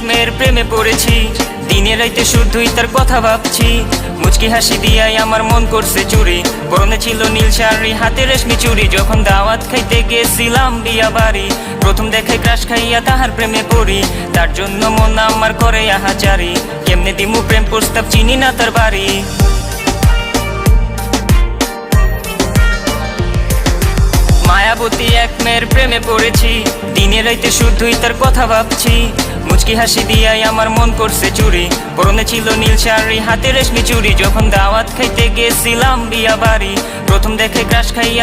মেয়ের প্রেমে পড়েছি, দিনে রাইতে শুধুই তার কথা ভাবছি। মুচকি হাসি দিয়াই আমার মন করছে চুরি, পরনে ছিল নীল শাড়ি, হাতে রেশমি চুড়ি। যখন দাওয়াত খাইতে গেছিলাম বিয়া বাড়ি, প্রথম দেখে ক্রাশ খাইয়া তাহার প্রেমে পড়ি। তার জন্য মন আমার করে আহাজারি, কেমনে দিমু প্রেম প্রস্তাব, চিনি না তার বাড়ি। মায়াবতী এক মেয়ের প্রেমে পড়েছি, দিনে রাইতে শুধুই তার কথা ভাবছি। মুচকি হাসি দিয়াই আমার মন করছে চুরি, পরনে ছিল নীল শাড়ি, হাতে রেশমি চুড়ি। যখন দাওয়াত খাইতে গেছিলাম বিয়া বাড়ি, প্রথম দেখে ক্রাশ খাইয়া